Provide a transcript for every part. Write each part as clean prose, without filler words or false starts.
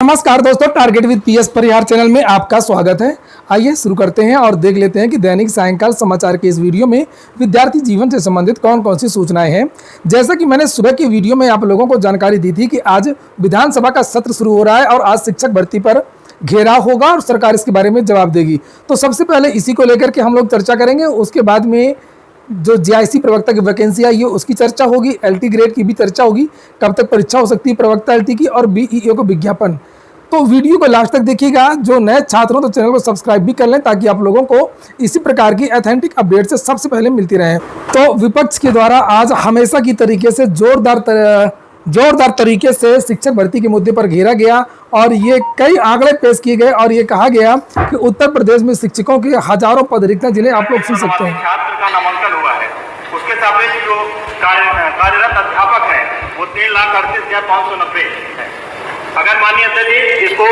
नमस्कार दोस्तों, target with PS Parihar channel में आपका स्वागत है। आइए शुरू करते हैं और देख लेते हैं कि दैनिक सायंकाल समाचार के इस वीडियो में विद्यार्थी जीवन से संबंधित कौन कौन सी सूचनाएं हैं। जैसा कि मैंने सुबह की वीडियो में आप लोगों को जानकारी दी थी कि आज विधानसभा का सत्र शुरू हो रहा है और आज शिक्षक भर्ती पर घेराव होगा और सरकार इसके बारे में जवाब देगी। तो सबसे पहले इसी को लेकर के हम लोग चर्चा करेंगे। उसके बाद में जो जीआईसी प्रवक्ता की वैकेंसी आई है उसकी चर्चा होगी, एलटी ग्रेड की भी चर्चा होगी, कब तक परीक्षा हो सकती है प्रवक्ता एलटी की, और बीईओ को विज्ञापन। तो वीडियो को लास्ट तक देखिएगा। जो नए छात्र हो तो चैनल को सब्सक्राइब भी कर लें ताकि आप लोगों को इसी प्रकार की ऑथेंटिक अपडेट से सबसे पहले मिलती रहे। तो विपक्ष के द्वारा आज हमेशा की तरीके से जोरदार तरीके से शिक्षक भर्ती के मुद्दे पर घेरा गया और ये कई आंकड़े पेश किए गए और ये कहा गया कि उत्तर प्रदेश में शिक्षकों के हजारों पद रिक्त हैं जिन्हें आप लोग सुन सकते हैं। छात्र का नामांकन हुआ है, उसके सापेक्ष जो कार्यरत अध्यापक है वो 3,38,590 है। अगर माननीय अध्यक्ष जी इसको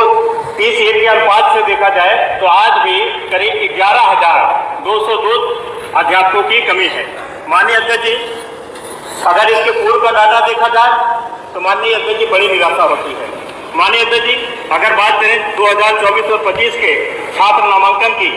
30 के अनुपात से देखा जाए तो आज भी करीब 11,202 अध्यापकों की कमी है। माननीय अध्यक्ष जी अगर इसके पूर्व का डाटा देखा जाए तो माननीय अध्यक्ष जी बड़ी निराशा होती है। माननीय अध्यक्ष जी अगर बात करें 2024 और 25 के छात्र नामांकन की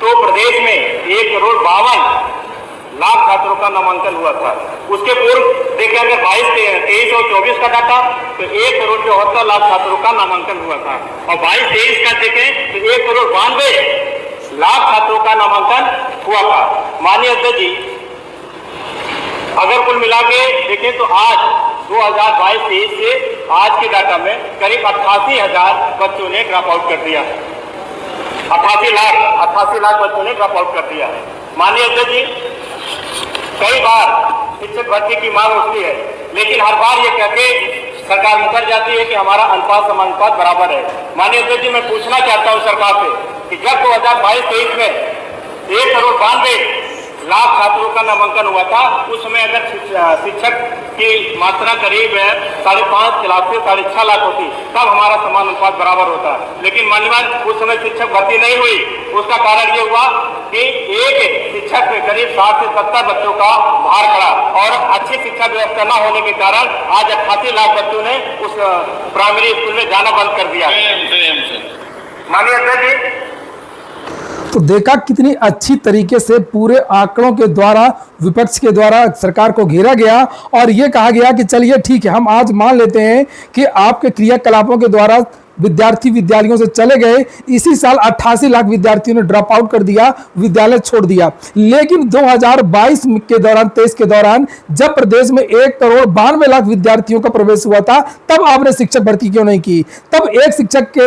तो प्रदेश में 1,52,00,000 छात्रों का नामांकन हुआ था। उसके पूर्व देखें अगर 22-23 और 24 का डाटा तो 1,74,00,000 छात्रों का नामांकन हुआ था और 22-23 का देखें तो 1,92,00,000 छात्रों का नामांकन हुआ था। माननीय अध्यक्ष जी अगर कुल मिला के देखें तो आज 2022-23 से आज के डाटा में करीब 88,000 बच्चों ने ड्रॉप आउट कर दिया है। 88 लाख बच्चों ने ड्रॉप आउट कर दिया है। माननीय अध्यक्ष जी कई बार शिक्षक भर्ती की मांग उठती है लेकिन हर बार ये कहते सरकार मुकर जाती है कि हमारा अनुपात समानुपात बराबर है। माननीय अध्यक्ष जी मैं पूछना चाहता हूँ सरकार से कि जब 2022-23 में 1,92,00,000 छात्रों का नामांकन हुआ था उस समय अगर शिक्षक की मात्रा करीब 5.5 लाख से 6.5 लाख होती तब हमारा समान अनुपात बराबर होता। लेकिन मान्यवर उस समय शिक्षक भर्ती नहीं हुई। उसका कारण ये हुआ कि एक शिक्षक में करीब 60 से 70 बच्चों का भार पड़ा और अच्छी शिक्षा व्यवस्था न होने के कारण आज 88 लाख बच्चों ने उस प्राइमरी स्कूल में जाना बंद कर दिया। माननीय अध्यक्ष जी तो देखा कितनी अच्छी तरीके से पूरे आंकड़ों के द्वारा विपक्ष के द्वारा सरकार को घेरा गया और ये कहा गया कि चलिए ठीक है, हम आज मान लेते हैं कि आपके क्रियाकलापों के द्वारा विद्यार्थी विद्यालयों से चले गए। इसी साल 88 लाख विद्यार्थियों ने ड्रॉप आउट कर दिया, विद्यालय छोड़ दिया। लेकिन 2022 के दौरान 23 के दौरान जब प्रदेश में 1,92,00,000 विद्यार्थियों का प्रवेश हुआ था तब आपने शिक्षक भर्ती क्यों नहीं की? तब एक शिक्षक के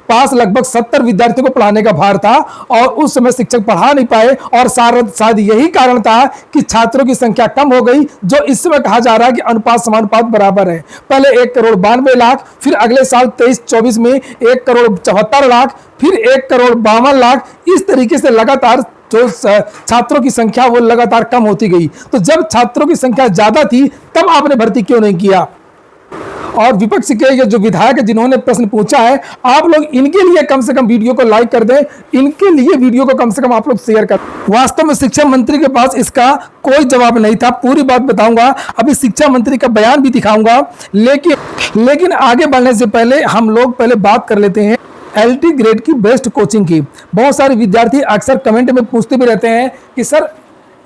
पास लगभग 70 विद्यार्थियों को पढ़ाने का भार था और उस समय शिक्षक पढ़ा नहीं पाए और शायद यही कारण था कि छात्रों की संख्या कम हो गई। जो इस समय कहा जा रहा है कि अनुपात समानुपात बराबर है। पहले 1,92,00,000, फिर अगले साल 23-24 में 1,74,00,000, फिर 1,52,00,000। इस तरीके से लगातार जो छात्रों की संख्या वो लगातार कम होती गई। तो जब छात्रों की संख्या ज्यादा थी तब आपने भर्ती क्यों नहीं किया? और विपक्ष के जो विधायक है जिन्होंने प्रश्न पूछा है, आप लोग इनके लिए कम से कम वीडियो को लाइक कर दें, इनके लिए वीडियो को कम से कम आप लोग शेयर कर। वास्तव में शिक्षा मंत्री के पास इसका कोई जवाब नहीं था। पूरी बात बताऊंगा, अभी शिक्षा मंत्री का बयान भी दिखाऊंगा। लेकिन आगे बढ़ने से पहले हम लोग पहले बात कर लेते हैं एलटी ग्रेड की बेस्ट कोचिंग की। बहुत सारे विद्यार्थी अक्सर कमेंट में पूछते भी रहते हैं कि सर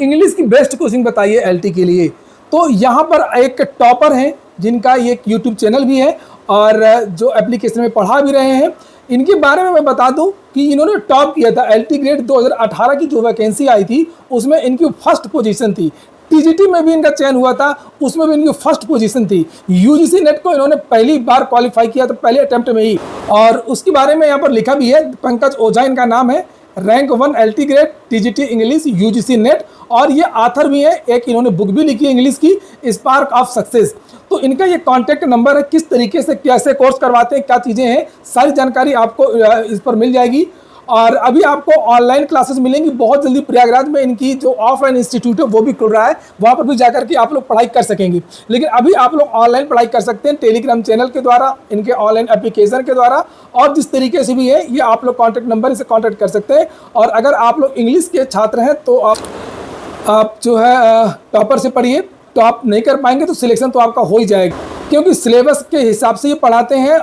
इंग्लिश की बेस्ट कोचिंग बताइए एलटी के लिए। तो यहाँ पर एक टॉपर है जिनका एक यूट्यूब चैनल भी है और जो एप्लीकेशन में पढ़ा भी रहे हैं। इनके बारे में मैं बता दूं कि इन्होंने टॉप किया था। एलटी ग्रेड 2018 की जो वैकेंसी आई थी उसमें इनकी फर्स्ट पोजीशन थी। टीजीटी में भी इनका चयन हुआ था, उसमें भी इनकी फर्स्ट पोजीशन थी। यूजीसी नेट को इन्होंने पहली बार क्वालिफाई किया था पहले अटेम्प्ट में ही। और उसके बारे में यहाँ पर लिखा भी है, पंकज ओझा इनका नाम है, rank 1 LT grade TGT English UGC net. और ये ऑथर भी है, एक इन्होंने बुक भी लिखी है इंग्लिश की, स्पार्क ऑफ सक्सेस। तो इनका ये कांटेक्ट नंबर है, किस तरीके से कैसे कोर्स करवाते हैं, क्या चीज़ें हैं, सारी जानकारी आपको इस पर मिल जाएगी। और अभी आपको ऑनलाइन क्लासेस मिलेंगी बहुत जल्दी। प्रयागराज में इनकी जो ऑफलाइन इंस्टीट्यूट है वो भी खुल रहा है, वहाँ पर भी जाकर के आप लोग पढ़ाई कर सकेंगे। लेकिन अभी आप लोग ऑनलाइन पढ़ाई कर सकते हैं टेलीग्राम चैनल के द्वारा, इनके ऑनलाइन एप्लीकेशन के द्वारा, और जिस तरीके से भी है ये आप लोग कॉन्टैक्ट नंबर से कॉन्टैक्ट कर सकते हैं। और अगर आप लोग इंग्लिश के छात्र हैं तो आप जो है टॉपर से पढ़िए, टॉप नहीं कर पाएंगे तो सिलेक्शन तो आपका हो ही जाएगा, क्योंकि सिलेबस के हिसाब से ये पढ़ाते हैं।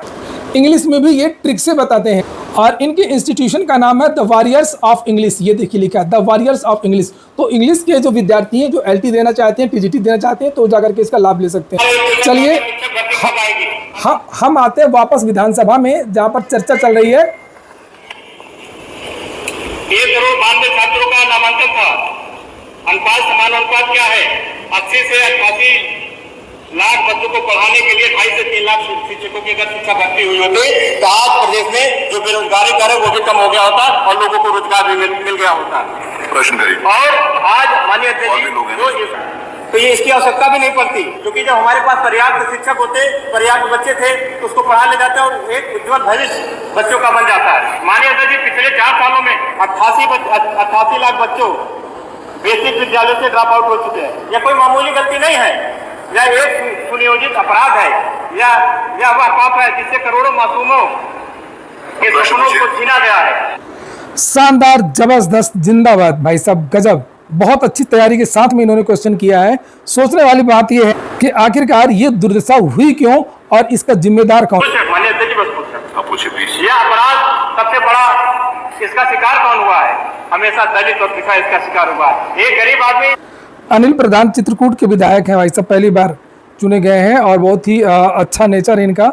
इंग्लिश में भी ये ट्रिक से बताते हैं। और इनके इंस्टीट्यूशन का नाम है द वॉरियर्स ऑफ इंग्लिश। ये देखिए लिखा है द वॉरियर्स ऑफ इंग्लिश। तो इंग्लिश के जो विद्यार्थी हैं जो एलटी देना चाहते हैं, टीजीटी देना चाहते हैं, तो जाकर के इसका लाभ ले सकते हैं। चलिए हम आते हैं वापस विधानसभा में, जहां पर चर्चा चल रही है। 1,92,00,000 छात्रों का नामांकन था। अनुपात समानुपात क्या है? 80 से 88 लाख बच्चों को पढ़ाने के लिए 2.5 से 3 लाख शिक्षकों की अगर शिक्षा भर्ती हुई होती तो आज प्रदेश में जो बेरोजगारी दर है वो भी कम हो गया होता और लोगों को रोजगार भी मिल गया होता। प्रश्न करिए। और आज माननीय अध्यक्ष तो ये इसकी आवश्यकता भी नहीं पड़ती, क्योंकि जब हमारे पास पर्याप्त शिक्षक होते, पर्याप्त बच्चे थे, तो उसको पढ़ा ले जाते और एक उज्जवल भविष्य बच्चों का बन जाता है। माननीय अध्यक्ष जी, पिछले 4 सालों में 88 लाख बच्चों बेसिक विद्यालय से ड्रॉप आउट हो चुके हैं। यह कोई मामूली गलती नहीं है, यह एक सुनियोजित अपराध है, यह वह पाप है जिससे करोड़ों मासूमों के सपनों को छीना गया है। शानदार, जबरदस्त, जिंदाबाद भाई साहब, गजब। बहुत अच्छी तैयारी के साथ में इन्होंने क्वेश्चन किया है। सोचने वाली बात यह है कि आखिरकार ये दुर्दशा हुई क्यों और इसका जिम्मेदार कौन? माननीय अध्यक्ष जी, बस पूछिए, यह अपराध सबसे बड़ा, इसका शिकार कौन हुआ है? हमेशा दलित और पिछड़ा इसका शिकार हुआ है। एक गरीब आदमी। अनिल प्रधान चित्रकूट के विधायक हैं भाई साहब, पहली बार चुने गए हैं और बहुत ही अच्छा नेचर है इनका।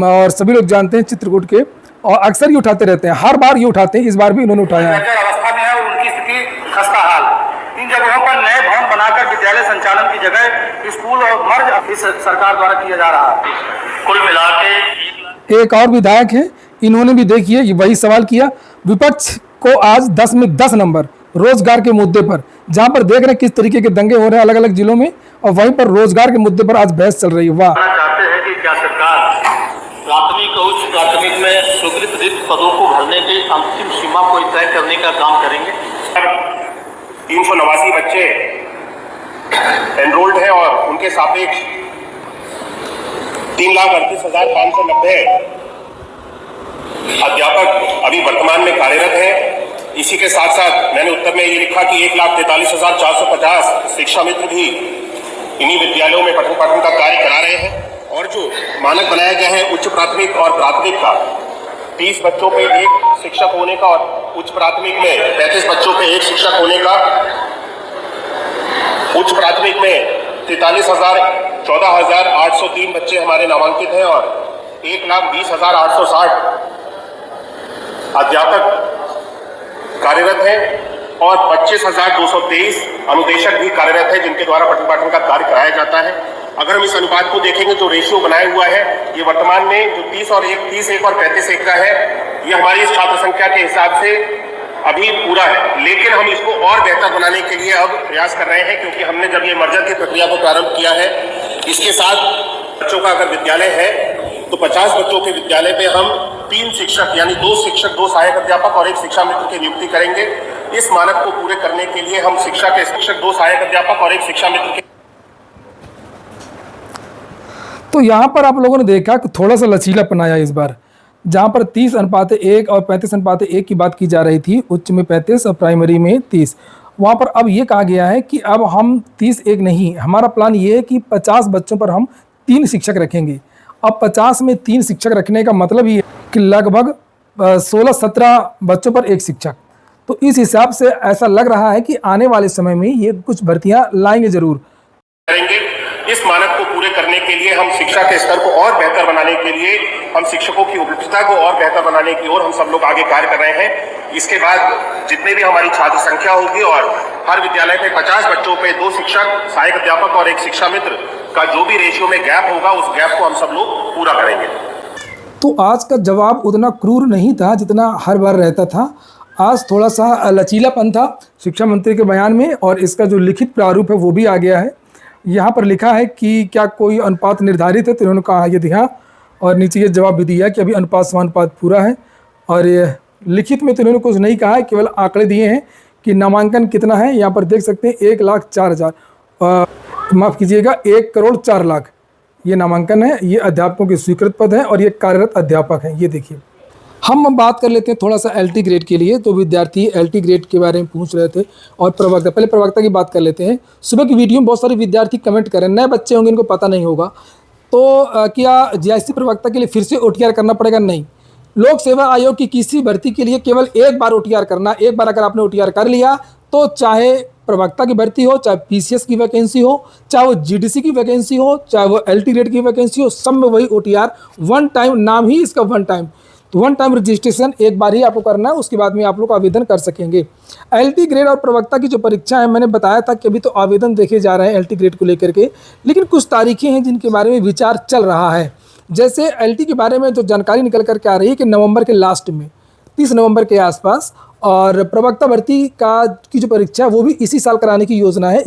और सभी लोग जानते हैं चित्रकूट के, और अक्सर ये उठाते रहते हैं, हर बार ये उठाते हैं, इस बार भी इन्होंने उठाया है। अवस्था में है, उनकी स्थिति खस्ता हाल। 3 जगहों पर नए भवन बनाकर विद्यालय संचालन की जगह स्कूल और मर्ज इस सरकार द्वारा किया जा रहा है। कुल मिला के एक और विधायक है, इन्होंने भी देखिए वही सवाल किया। विपक्ष को आज 10 में 10 नंबर रोजगार के मुद्दे पर, जहां पर देख रहे हैं किस तरीके के दंगे हो रहे हैं अलग अलग जिलों में, और वहीं पर रोजगार के मुद्दे पर आज बहस चल रही है। वाह। चाहते हैं कि क्या सरकार प्राथमिक और उच्च प्राथमिक में स्वीकृत रिक्त पदों को भरने की अंतिम सीमा को तय करने का काम करेंगे। 389 बच्चे एनरोल्ड हैं और उनके सापेक्ष 3,38,590 अध्यापक अभी वर्तमान में कार्यरत हैं। इसी के साथ साथ मैंने उत्तर में ये लिखा कि 1,43,450 शिक्षा मित्र भी इन्हीं विद्यालयों में पठन पाठन का कार्य करा रहे हैं। और जो मानक बनाया गया है उच्च प्राथमिक और प्राथमिक का, 30 बच्चों पे 1 शिक्षक होने का, और उच्च प्राथमिक में 35 बच्चों पे 1 शिक्षक होने का, उच्च प्राथमिक में 14,803 बच्चे हमारे नामांकित हैं और 1,20,860 अध्यापक कार्यरत हैं और 25,223 अनुदेशक भी कार्यरत है जिनके द्वारा पठन पाठन का कार्य कराया जाता है। अगर हम इस अनुपात को देखेंगे, जो रेशियो बनाया हुआ है, ये वर्तमान में जो 30 और 1 और 35:1 का है, ये हमारी इस छात्र संख्या के हिसाब से अभी पूरा है। लेकिन हम इसको और बेहतर बनाने के लिए अब प्रयास कर रहे हैं, क्योंकि हमने जब ये मर्जर की प्रक्रिया को प्रारंभ किया है, इसके साथ बच्चों का अगर विद्यालय है तो 50 बच्चों के विद्यालय पे हम 3 शिक्षक यानी 2 शिक्षक, 2 सहायक अध्यापक और 1 शिक्षा मित्र की नियुक्ति करेंगे। इस मानक को पूरे करने के लिए हम शिक्षा के शिक्षक, 2 सहायक अध्यापक और 1 शिक्षा मित्र के। तो यहाँ पर आप लोगों ने देखा कि थोड़ा सा लचीलापन आया इस बार, जहाँ पर 30:1 और 35:1 की बात की जा रही थी, उच्च में 35 और प्राइमरी में 30, वहाँ पर अब ये कहा गया है कि अब हम 30:1 नहीं, हमारा प्लान ये है कि 50 बच्चों पर हम 3 शिक्षक रखेंगे। अब 50 में 3 शिक्षक रखने का मतलब ये कि लगभग 16-17 बच्चों पर 1 शिक्षक। तो इस हिसाब से ऐसा लग रहा है कि आने वाले समय में ये कुछ भर्तियाँ लाएंगे जरूर। इस मानक को पूरे करने के लिए हम शिक्षा के स्तर को और बेहतर बनाने के लिए, हम शिक्षकों की उपलब्धता को और बेहतर बनाने की ओर हम सब लोग आगे कार्य कर रहे हैं। इसके बाद जितने भी हमारी छात्र संख्या होगी और हर विद्यालय पे 50 बच्चों पे 2 शिक्षक, सहायक अध्यापक और 1 शिक्षा मित्र का जो भी रेशियो में गैप होगा, उस गैप को हम सब लोग पूरा करेंगे। तो आज का जवाब उतना क्रूर नहीं था जितना हर बार रहता था। आज थोड़ा सा लचीलापन था शिक्षा मंत्री के बयान में, और इसका जो लिखित प्रारूप है वो भी आ गया है। यहाँ पर लिखा है कि क्या कोई अनुपात निर्धारित है, तो इन्होंने कहा यदि हाँ, और नीचे ये जवाब भी दिया कि अभी अनुपात समानुपात पूरा है। और ये लिखित में तो इन्होंने कुछ नहीं कहा है, केवल आंकड़े दिए हैं कि नामांकन कितना है। यहाँ पर देख सकते हैं 1,04,000, माफ़ कीजिएगा 1,04,00,000 ये नामांकन है। ये अध्यापकों के स्वीकृत पद हैं और ये कार्यरत अध्यापक हैं। ये देखिए, हम बात कर लेते हैं थोड़ा सा एलटी ग्रेड के लिए। तो विद्यार्थी एलटी ग्रेड के बारे में पूछ रहे थे, और प्रवक्ता, पहले प्रवक्ता की बात कर लेते हैं। सुबह की वीडियो में बहुत सारे विद्यार्थी कमेंट करें, नए बच्चे होंगे इनको पता नहीं होगा। तो क्या जीआईसी प्रवक्ता के लिए फिर से ओटीआर करना पड़ेगा? नहीं। लोक सेवा आयोग की किसी भर्ती के लिए केवल एक बार ओटीआर करना। एक बार अगर आपने ओटीआर कर लिया तो चाहे प्रवक्ता की भर्ती हो, चाहे पीसीएस की वैकेंसी हो, चाहे वो जीडीसी की वैकेंसी हो, चाहे वो एलटी ग्रेड की वैकेंसी हो, सब में वही ओटीआर वन टाइम, नाम ही इसका वन टाइम। तो वन टाइम रजिस्ट्रेशन एक बार ही आपको करना है, उसके बाद में आप लोग आवेदन कर सकेंगे। एलटी ग्रेड और प्रवक्ता की जो परीक्षा है, मैंने बताया था कि अभी तो आवेदन देखे जा रहे हैं एलटी ग्रेड को लेकर के, लेकिन कुछ तारीखें हैं जिनके बारे में विचार चल रहा है। जैसे एलटी के बारे में जो जानकारी निकल कर के आ रही है कि नवंबर के लास्ट में, 30 नवंबर के आसपास, और प्रवक्ता भर्ती की जो परीक्षा है वो भी इसी साल कराने की योजना है।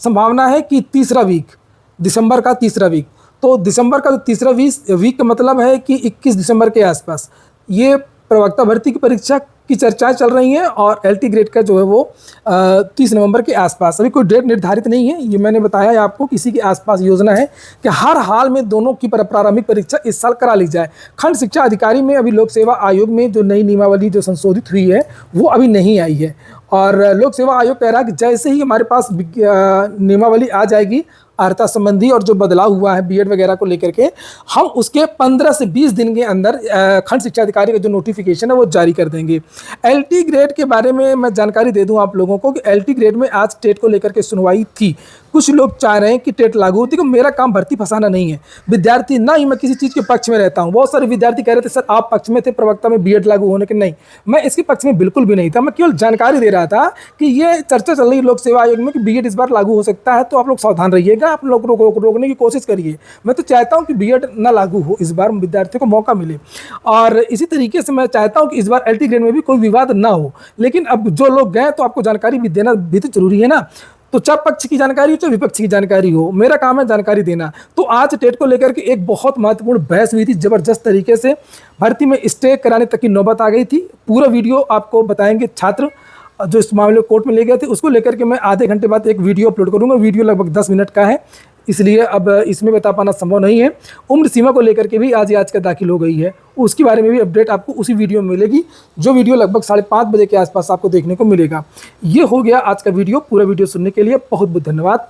संभावना है कि तीसरा वीक, दिसंबर का तीसरा वीक। तो दिसंबर का तीसरा वीक का मतलब है कि 21 दिसंबर के आसपास ये प्रवक्ता भर्ती की परीक्षा की चर्चाएं चल रही हैं, और एलटी ग्रेड का जो है वो 30 नवंबर के आसपास। अभी कोई डेट निर्धारित नहीं है, ये मैंने बताया है आपको, किसी के आसपास योजना है कि हर हाल में दोनों की प्रारंभिक परीक्षा इस साल करा ली जाए। खंड शिक्षा अधिकारी में अभी लोक सेवा आयोग में जो नई नियमावली जो संशोधित हुई है वो अभी नहीं आई है, और लोक सेवा आयोग कह रहा है कि जैसे ही हमारे पास नियमावली आ जाएगी अर्हता संबंधी और जो बदलाव हुआ है बीएड वगैरह को लेकर के, हम उसके 15 से 20 दिन के अंदर खंड शिक्षा अधिकारी का जो नोटिफिकेशन है वो जारी कर देंगे। एलटी ग्रेड के बारे में मैं जानकारी दे दूं आप लोगों को कि एलटी ग्रेड में आज टेट को लेकर के सुनवाई थी। कुछ लोग चाह रहे हैं कि टेट लागू होती, मेरा काम भर्ती फंसाना नहीं है। विद्यार्थी ना ही मैं किसी चीज़ के पक्ष में रहता हूँ। बहुत सारे विद्यार्थी कह रहे थे सर आप पक्ष में थे प्रवक्ता में बीएड लागू होने के, नहीं, मैं इसके पक्ष में बिल्कुल भी नहीं था। मैं केवल जानकारी दे रहा था कि ये चर्चा चल रही है लोक सेवा आयोग में कि बीएड इस बार लागू हो सकता है, तो आप लोग सावधान रहिएगा, आप लोग रोकने की कोशिश करिए। मैं तो चाहता हूँ कि बीएड ना लागू हो, इस बार विद्यार्थियों को मौका मिले, और इसी तरीके से मैं चाहता हूँ कि इस बार एलटी ग्रेड में भी कोई विवाद ना हो। लेकिन अब जो लोग गए तो आपको जानकारी भी देना भी तो जरूरी है ना। तो चाहे पक्ष की जानकारी हो चाहे विपक्ष की जानकारी हो, मेरा काम है जानकारी देना। तो आज टेट को लेकर के एक बहुत महत्वपूर्ण बहस हुई थी, जबरदस्त तरीके से भर्ती में स्टे कराने तक की नौबत आ गई थी। पूरा वीडियो आपको बताएंगे छात्र जो इस मामले को कोर्ट में ले गए थे, उसको लेकर के मैं आधे घंटे बाद एक वीडियो अपलोड करूंगा। वीडियो लगभग 10 मिनट का है, इसलिए अब इसमें बता पाना संभव नहीं है। उम्र सीमा को लेकर के भी आज याचिका दाखिल हो गई है, उसके बारे में भी अपडेट आपको उसी वीडियो में मिलेगी, जो वीडियो लगभग 5:30 बजे के आसपास आपको देखने को मिलेगा। ये हो गया आज का वीडियो। पूरा वीडियो सुनने के लिए बहुत बहुत धन्यवाद।